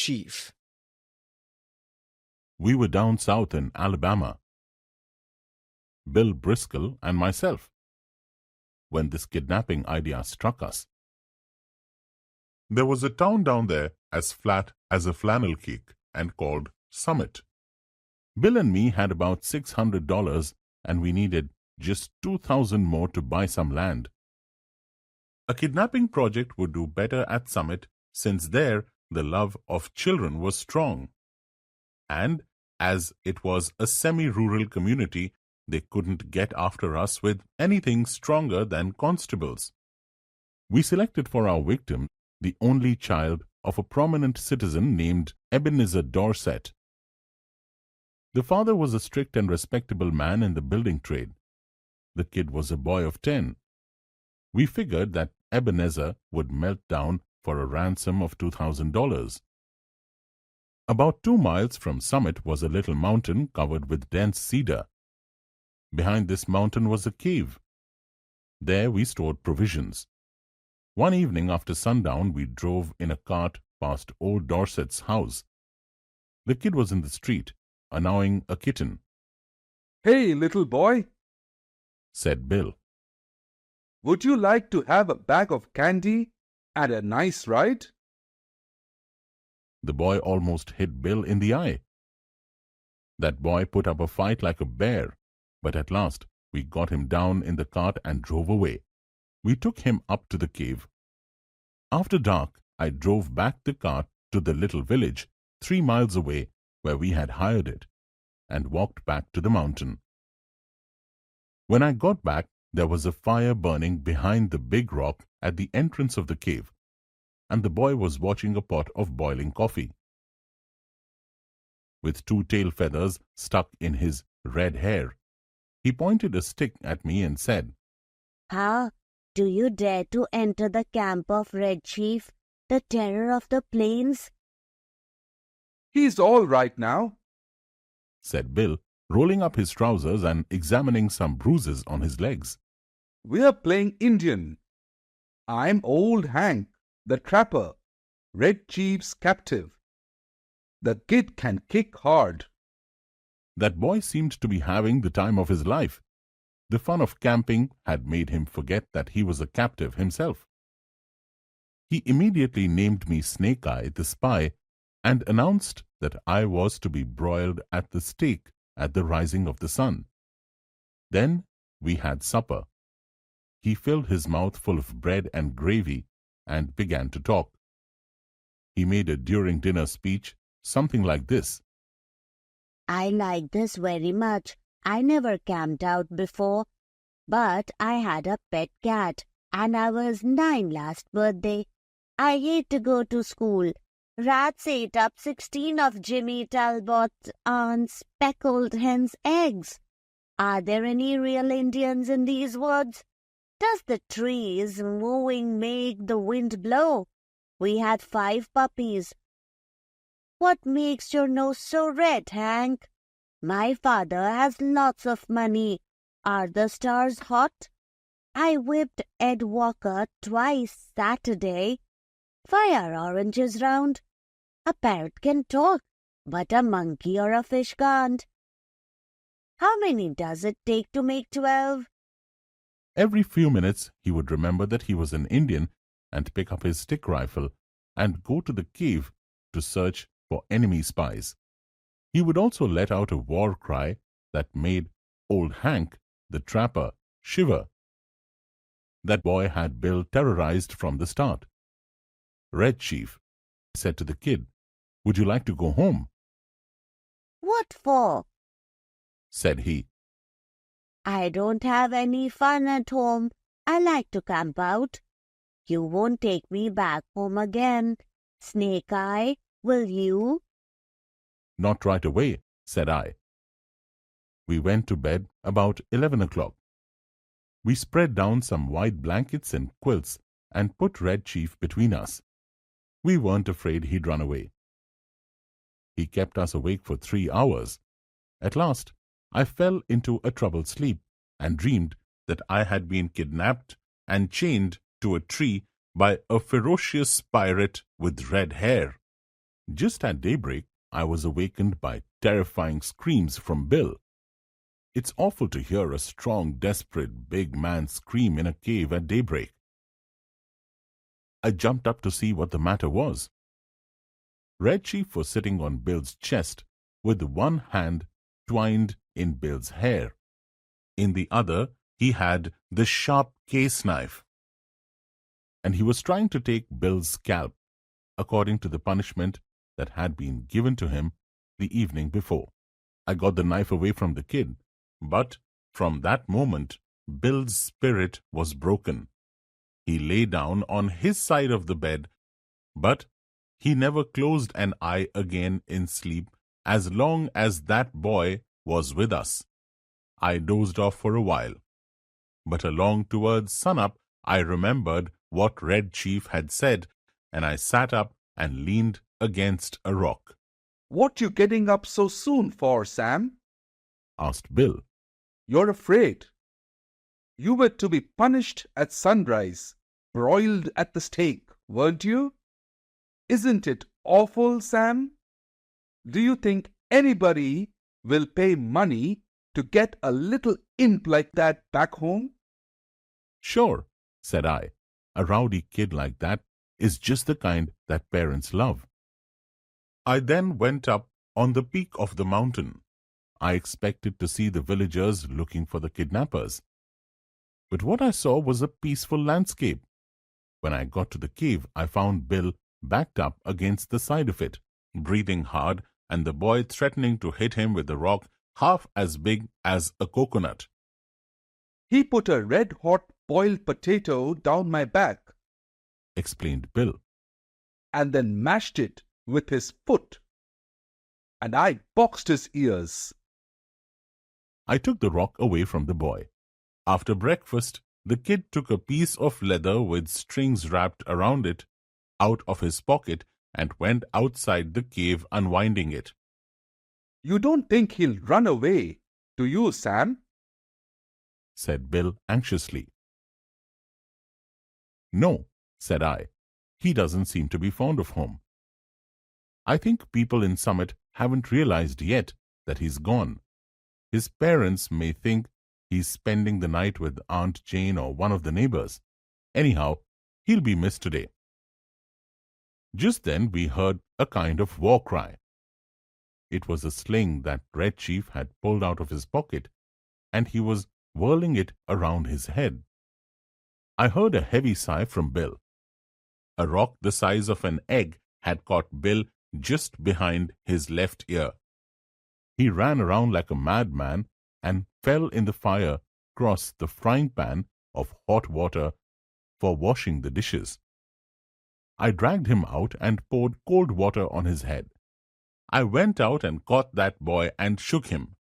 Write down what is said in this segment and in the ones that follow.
Chief. We were down south in Alabama, Bill Briscoe and myself, when this kidnapping idea struck us. There was a town down there as flat as a flannel cake and called Summit. Bill and me had about $600 and we needed just $2,000 more to buy some land. A kidnapping project would do better at Summit since there the love of children was strong. And as it was a semi-rural community, they couldn't get after us with anything stronger than constables. We selected for our victim the only child of a prominent citizen named Ebenezer Dorset. The father was a strict and respectable man in the building trade. The kid was a boy of 10. We figured that Ebenezer would melt down for a ransom of $2,000. About 2 miles from Summit was a little mountain covered with dense cedar. Behind this mountain was a cave. There we stored provisions. One evening after sundown, we drove in a cart past old Dorset's house. The kid was in the street, annoying a kitten. "Hey, little boy," said Bill. "would you like to have a bag of candy and a nice ride?" The boy almost hit Bill in the eye. That boy put up a fight like a bear, but at last we got him down in the cart and drove away. We took him up to the cave. After dark, I drove back the cart to the little village 3 miles away where we had hired it, and walked back to the mountain. When I got back, there was a fire burning behind the big rock at the entrance of the cave, and the boy was watching a pot of boiling coffee. With 2 tail feathers stuck in his red hair, he pointed a stick at me and said, "How do you dare to enter the camp of Red Chief, the terror of the plains?" "He's all right now," said Bill, rolling up his trousers and examining some bruises on his legs. "We're playing Indian. I'm Old Hank, the trapper, Red Chief's captive. The kid can kick hard." That boy seemed to be having the time of his life. The fun of camping had made him forget that he was a captive himself. He immediately named me Snake Eye the Spy and announced that I was to be broiled at the stake at the rising of the sun. Then we had supper. He filled his mouth full of bread and gravy and began to talk. He made a during dinner speech, something like this. "I like this very much. I never camped out before, but I had a pet cat and I was 9 last birthday. I hate to go to school. Rats ate up 16 of Jimmy Talbot's aunt speckled hen's eggs. Are there any real Indians in these woods? Does the trees moving make the wind blow? We had 5 puppies. What makes your nose so red, Hank? My father has lots of money. Are the stars hot? I whipped Ed Walker twice Saturday. Fire oranges round. A parrot can talk, but a monkey or a fish can't. How many does it take to make 12? Every few minutes he would remember that he was an Indian and pick up his stick rifle and go to the cave to search for enemy spies. He would also let out a war cry that made Old Hank, the trapper, shiver. That boy had Bill terrorized from the start. Red Chief said to the kid, "Would you like to go home?" What for? said he. I don't have any fun at home. I like to camp out. You won't take me back home again, Snake Eye, will you? "Not right away," said I. We went to bed about 11 o'clock. We spread down some white blankets and quilts and put Red Chief between us. We weren't afraid he'd run away. He kept us awake for 3 hours. At last, I fell into a troubled sleep and dreamed that I had been kidnapped and chained to a tree by a ferocious pirate with red hair. Just at daybreak, I was awakened by terrifying screams from Bill. It's awful to hear a strong, desperate, big man scream in a cave at daybreak. I jumped up to see what the matter was. Red Chief was sitting on Bill's chest with one hand twined in Bill's hair. In the other, he had the sharp case knife, and he was trying to take Bill's scalp, according to the punishment that had been given to him the evening before. I got the knife away from the kid, but from that moment, Bill's spirit was broken. He lay down on his side of the bed, but he never closed an eye again in sleep as long as that boy was with us. I dozed off for a while, but along towards sunup, I remembered what Red Chief had said, and I sat up and leaned against a rock. "What you getting up so soon for, Sam?" asked Bill. "You're afraid. You were to be punished at sunrise, broiled at the stake, weren't you? Isn't it awful, Sam? Do you think anybody will pay money to get a little imp like that back home?" Sure, said I. A rowdy kid like that is just the kind that parents love. I then went up on the peak of the mountain. I expected to see the villagers looking for the kidnappers. But what I saw was a peaceful landscape. When I got to the cave, I found Bill backed up against the side of it, breathing hard, and the boy threatening to hit him with a rock half as big as a coconut. "He put a red-hot boiled potato down my back," explained Bill, "and then mashed it with his foot. And I boxed his ears." I took the rock away from the boy. After breakfast, the kid took a piece of leather with strings wrapped around it out of his pocket and went outside the cave unwinding it. "You don't think he'll run away, do you, Sam?" said Bill anxiously. "No," said I. "He doesn't seem to be fond of home. I think people in Summit haven't realized yet that he's gone. His parents may think he's spending the night with Aunt Jane or one of the neighbors. Anyhow, he'll be missed today." Just then we heard a kind of war cry. It was a sling that Red Chief had pulled out of his pocket, and he was whirling it around his head. I heard a heavy sigh from Bill. A rock the size of an egg had caught Bill just behind his left ear. He ran around like a madman and fell in the fire across the frying pan of hot water for washing the dishes. I dragged him out and poured cold water on his head. I went out and caught that boy and shook him.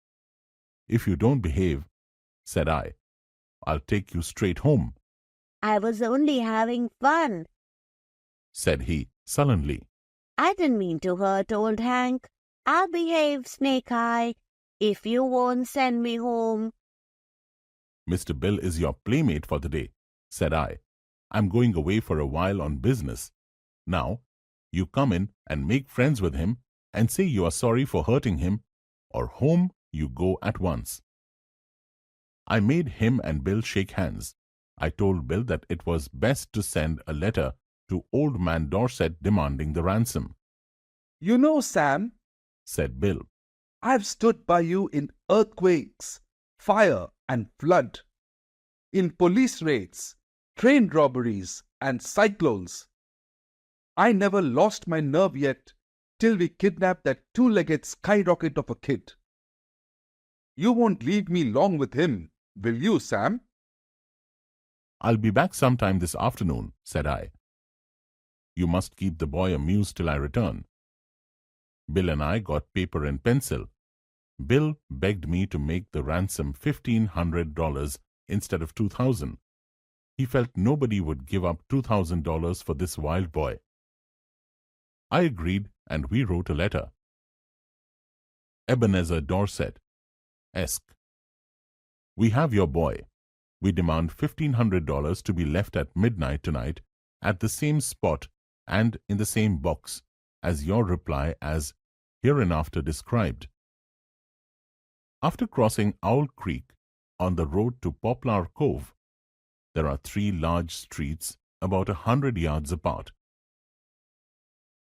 "If you don't behave," said I, "I'll take you straight home," I was only having fun. said he sullenly. I didn't mean to hurt old Hank. I'll behave, Snake Eye, if you won't send me home. "Mr. Bill is your playmate for the day," said I. "I'm going away for a while on business. Now, you come in and make friends with him and say you are sorry for hurting him, or home you go at once." I made him and Bill shake hands. I told Bill that it was best to send a letter to Old Man Dorset demanding the ransom. "You know, Sam," said Bill, "I've stood by you in earthquakes, fire and flood, in police raids, train robberies and cyclones. I never lost my nerve yet till we kidnapped that two-legged skyrocket of a kid. You won't leave me long with him, will you, Sam?" "I'll be back sometime this afternoon," said I. "You must keep the boy amused till I return." Bill and I got paper and pencil. Bill begged me to make the ransom $1,500 instead of $2,000. He felt nobody would give up $2,000 for this wild boy. I agreed, and we wrote a letter. Ebenezer Dorset, Esq. We have your boy. We demand $1,500 to be left at midnight tonight at the same spot and in the same box, as your reply as hereinafter described. After crossing Owl Creek on the road to Poplar Cove, there are 3 large streets about 100 yards apart.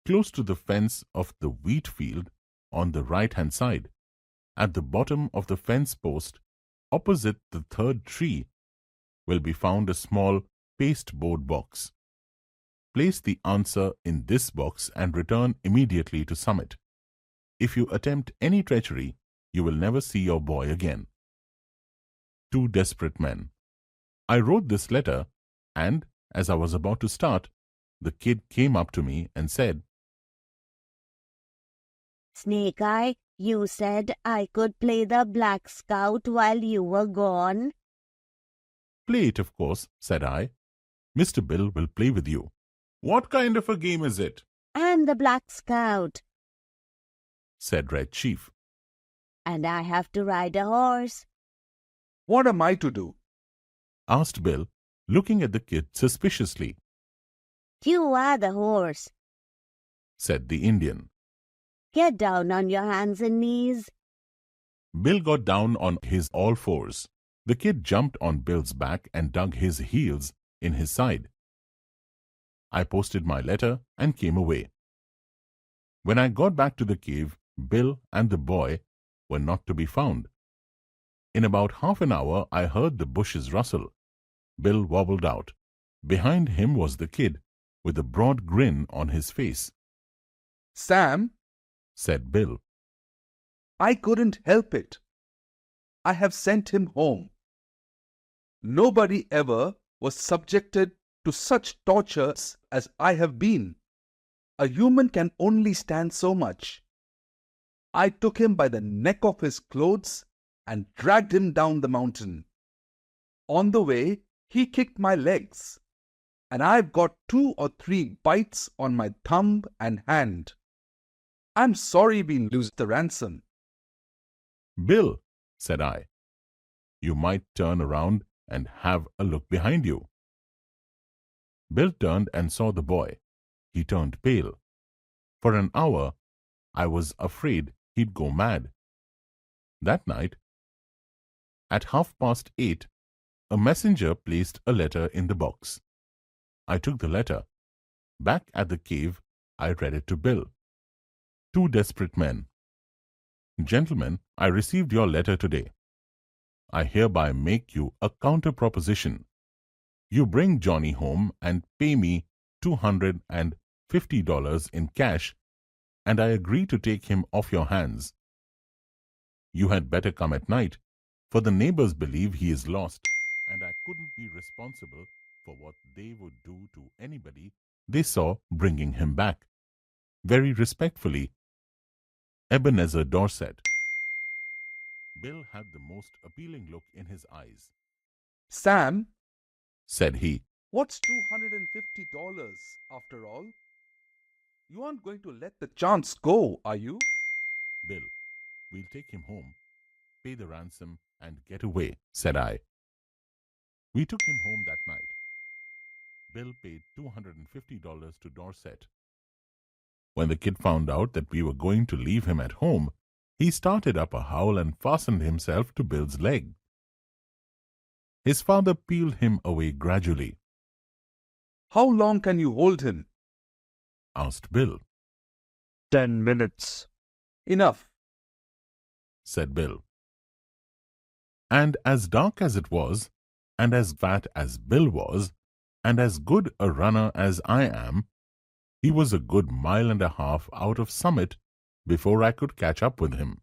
Close to the fence of the wheat field on the right-hand side, at the bottom of the fence post, opposite the 3rd tree, will be found a small pasteboard box. Place the answer in this box and return immediately to Summit. If you attempt any treachery, you will never see your boy again. 2 desperate men. I wrote this letter, and as I was about to start, the kid came up to me and said, Snake Eye, you said I could play the Black Scout while you were gone. Play it, of course, said I. Mr. Bill will play with you. What kind of a game is it? I'm the Black Scout, said Red Chief. and I have to ride a horse. What am I to do? Asked Bill, looking at the kid suspiciously. You are the horse. Said the Indian. Get down on your hands and knees. Bill got down on his all fours. The kid jumped on Bill's back and dug his heels in his side. I posted my letter and came away. When I got back to the cave, Bill and the boy were not to be found. In about half an hour, I heard the bushes rustle. Bill wobbled out. Behind him was the kid, with a broad grin on his face. Sam, Said Bill. I couldn't help it. I have sent him home. Nobody ever was subjected to such tortures as I have been. A human can only stand so much. I took him by the neck of his clothes and dragged him down the mountain. On the way, he kicked my legs, and I've got 2 or 3 bites on my thumb and hand. I'm sorry we lose the ransom. Bill, said I, you might turn around and have a look behind you. Bill turned and saw the boy. He turned pale. For an hour, I was afraid he'd go mad. That night, at 8:30, a messenger placed a letter in the box. I took the letter. Back at the cave, I read it to Bill. 2 desperate men. Gentlemen, I received your letter today. I hereby make you a counter proposition. You bring Johnny home and pay me $250 in cash, and I agree to take him off your hands. You had better come at night, for the neighbors believe he is lost, and I couldn't be responsible for what they would do to anybody they saw bringing him back. Very respectfully, Ebenezer Dorset. Bill had the most appealing look in his eyes. Sam, Said he. what's $250 after all? You aren't going to let the chance go, are you? Bill, we'll take him home, pay the ransom, and get away, said I. We took him home that night. Bill paid $250 to Dorset. When the kid found out that we were going to leave him at home, he started up a howl and fastened himself to Bill's leg. His father peeled him away gradually. How long can you hold him? Asked Bill. 10 minutes. Enough. Said Bill. And as dark as it was, and as fat as Bill was, and as good a runner as I am, he was a good 1.5 miles out of Summit before I could catch up with him.